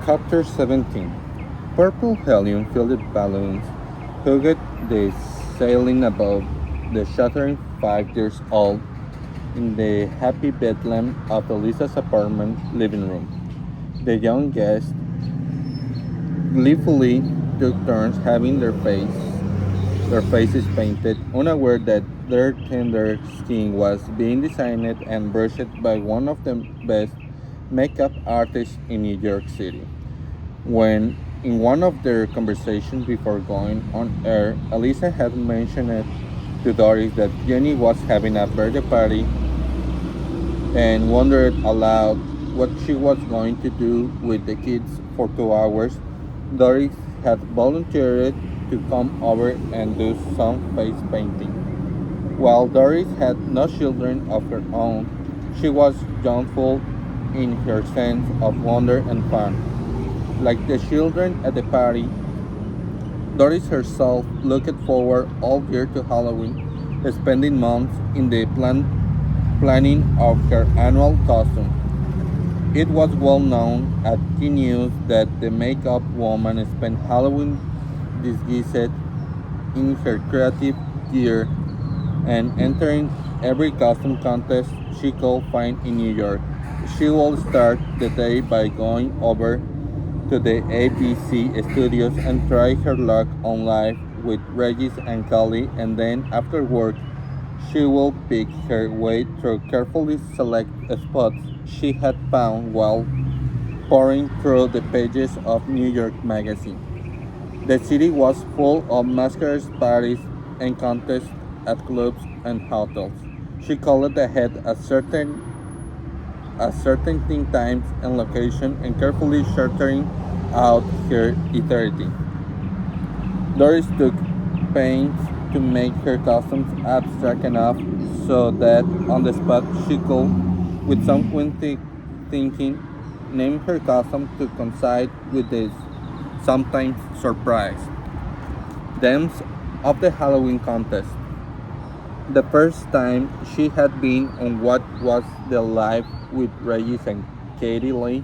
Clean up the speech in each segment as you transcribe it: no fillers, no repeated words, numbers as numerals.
Chapter 17. Purple helium-filled balloons hugged the ceiling above the shuddering 5 years old in the happy bedlam of Elisa's apartment living room. The young guests gleefully took turns having their faces painted, unaware that their tender skin was being designed and brushed by one of the best makeup artists in New York City. When, in one of their conversations before going on air, Elisa had mentioned it to Doris that Jenny was having a birthday party and wondered aloud what she was going to do with the kids for 2 hours. Doris had volunteered to come over and do some face painting. While Doris had no children of her own, she was youthful in her sense of wonder and fun. Like the children at the party, Doris herself looked forward all year to Halloween, spending months in the planning of her annual costume. It was well known at T News that the makeup woman spent Halloween disguised in her creative gear and entering every costume contest she could find in New York. She will start the day by going over to the ABC studios and try her luck on live with Regis and Kelly, and then after work, she will pick her way through carefully selected spots she had found while poring through the pages of New York Magazine. The city was full of masquerade parties and contests at clubs and hotels. She called ahead at certain times and location and carefully charting out her itinerary. Doris took pains to make her costumes abstract enough so that on the spot she could, with some quick thinking, name her costume to coincide with this sometimes surprise themes of the Halloween contest. The first time she had been on what was the live with Regis and Katie Lee,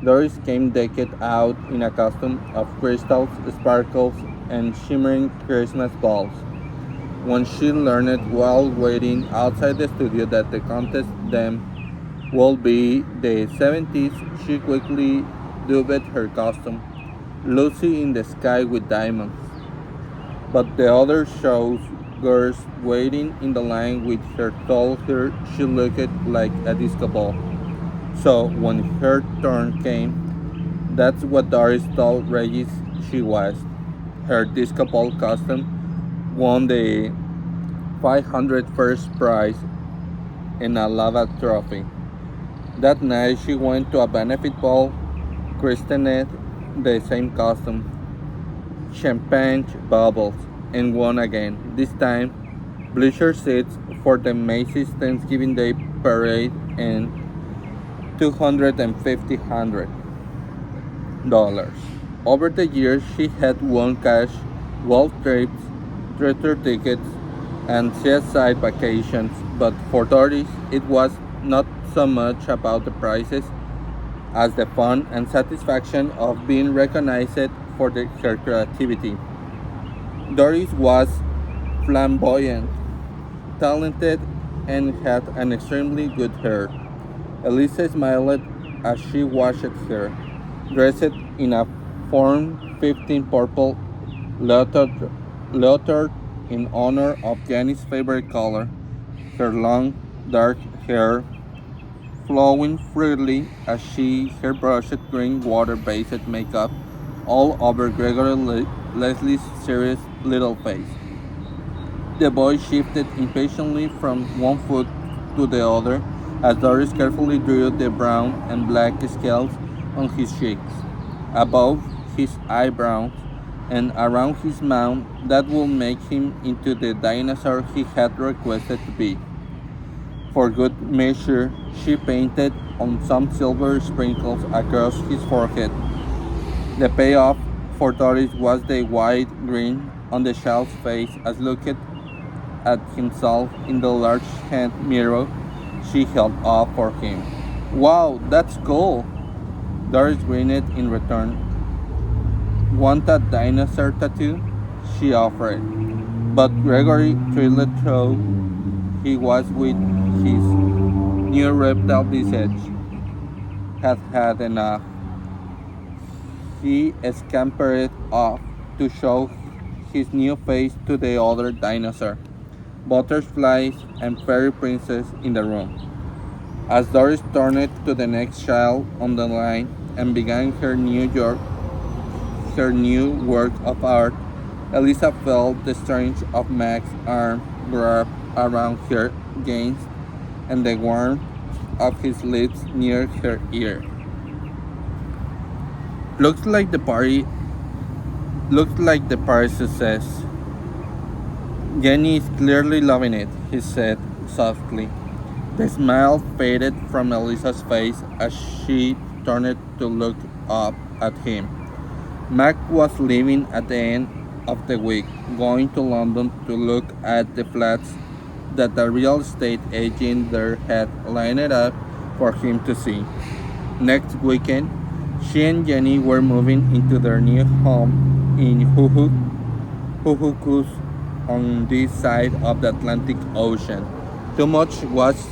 Doris came decked out in a costume of crystals, sparkles, and shimmering Christmas balls. When she learned while waiting outside the studio that the contest theme would be the 70s, she quickly dubbed her costume Lucy in the Sky with Diamonds. But the other shows girls waiting in the line with her told her she looked like a disco ball. So when her turn came, that's what Doris told Regis she was. Her disco ball costume won the 500 first prize and a lava trophy. That night she went to a benefit ball, christened the same costume, champagne bubbles, and won again. This time, bleacher seats for the Macy's Thanksgiving Day Parade and 250 dollars. Over the years, she had won cash, golf trips, theater tickets, and seaside vacations. But for Doris, it was not so much about the prizes as the fun and satisfaction of being recognized for her creativity. Doris was flamboyant, talented, and had an extremely good hair. Elisa smiled as she watched her, dressed in a Form 15 purple leotard, leotard in honor of Jenny's favorite color. Her long, dark hair flowing freely as she hairbrushed green water-based makeup all over Gregory Leslie's serious little face. The boy shifted impatiently from one foot to the other as Doris carefully drew the brown and black scales on his cheeks, above his eyebrows, and around his mouth that would make him into the dinosaur he had requested to be. For good measure, she painted on some silver sprinkles across his forehead. The payoff for Doris was the wide grin on the child's face as looked at himself in the large hand mirror she held up for him. Wow, that's cool! Doris grinned in return. Want a dinosaur tattoo? She offered. But Gregory thrilled through he was with his new reptile visage had had enough. He scampered off to show his new face to the other dinosaur, butterflies and fairy princess in the room. As Doris turned to the next child on the line and began her new work of art, Elisa felt the strength of Mac's arm wrap around her gaze and the warmth of his lips near her ear. Looks like the party looks like the party success. Jenny is clearly loving it, he said softly. The smile faded from Elisa's face as she turned to look up at him. Mac was leaving at the end of the week, going to London to look at the flats that the real estate agent there had lined up for him to see. Next weekend, she and Jenny were moving into their new home in Huhukus on this side of the Atlantic Ocean. Too much was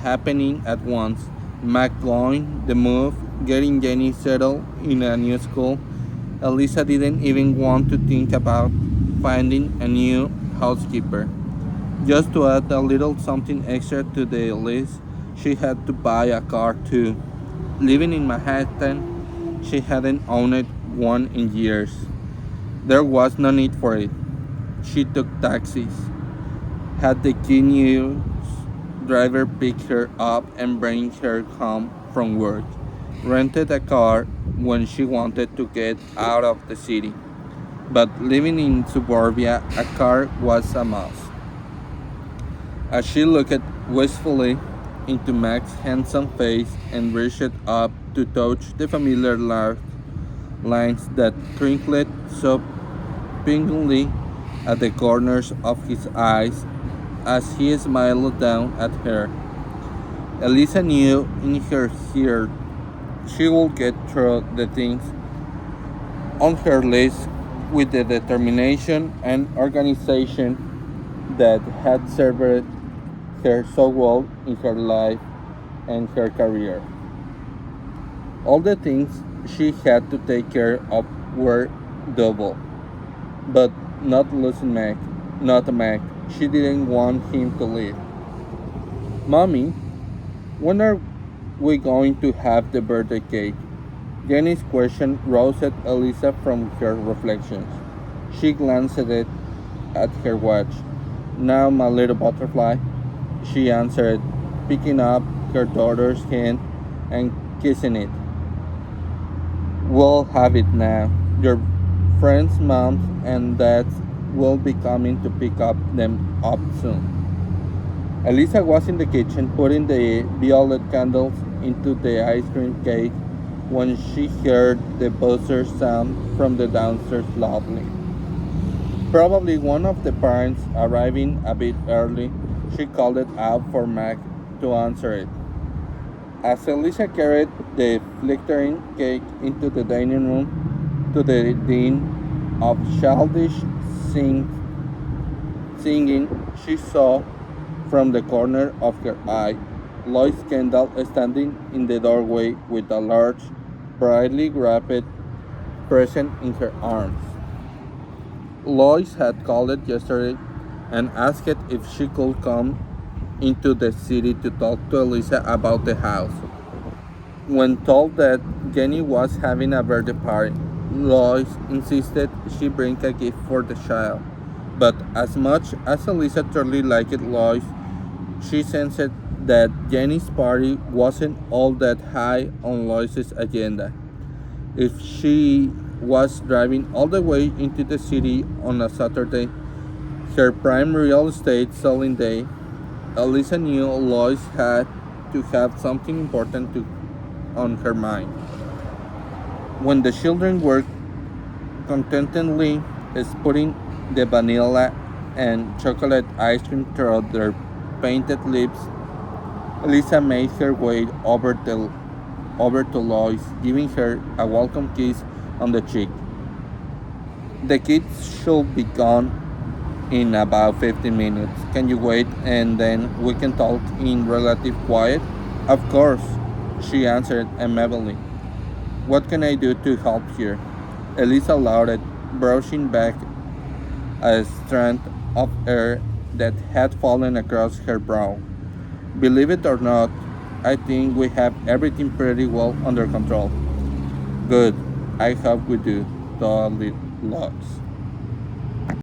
happening at once. Mac going, the move, getting Jenny settled in a new school. Elisa didn't even want to think about finding a new housekeeper. Just to add a little something extra to the list, she had to buy a car too. Living in Manhattan, she hadn't owned one in years. There was no need for it. She took taxis, had the key driver pick her up and bring her home from work, rented a car when she wanted to get out of the city. But living in suburbia, a car was a must. As she looked wistfully into Mac's handsome face and reached up to touch the familiar lines that crinkled so pinkly at the corners of his eyes as he smiled down at her, Elisa knew in her heart she would get through the things on her list with the determination and organization that had served her so well in her life and her career. All the things she had to take care of were double, but not losing Mac, not Mac. She didn't want him to leave. Mommy, when are we going to have the birthday cake? Jenny's question roused Elisa from her reflections. She glanced at her watch. Now, my little butterfly, she answered, picking up her daughter's hand and kissing it. We'll have it now. Your friends' moms and dads will be coming to pick them up soon. Elisa was in the kitchen putting the violet candles into the ice cream cake when she heard the buzzer sound from the downstairs lobby. Probably one of the parents arriving a bit early, she called it out for Mac to answer it. As Elisa carried the flickering cake into the dining room, to the din of childish sing- singing, she saw from the corner of her eye Lois Kendall standing in the doorway with a large, brightly wrapped present in her arms. Lois had called yesterday and asked if she could come into the city to talk to Elisa about the house. When told that Jenny was having a birthday party, Lois insisted she bring a gift for the child. But as much as Elisa truly liked Lois, she sensed that Jenny's party wasn't all that high on Lois's agenda. If she was driving all the way into the city on a Saturday, her prime real estate selling day, Elisa knew Lois had to have something important on her mind. When the children were contentedly spitting the vanilla and chocolate ice cream through their painted lips, Elisa made her way over over to Lois, giving her a welcome kiss on the cheek. The kids should be gone in about 15 minutes. Can you wait and then we can talk in relative quiet? Of course, she answered amiably. What can I do to help here? Elisa nodded, brushing back a strand of hair that had fallen across her brow. Believe it or not, I think we have everything pretty well under control. Good. I hope we do, thought Lois.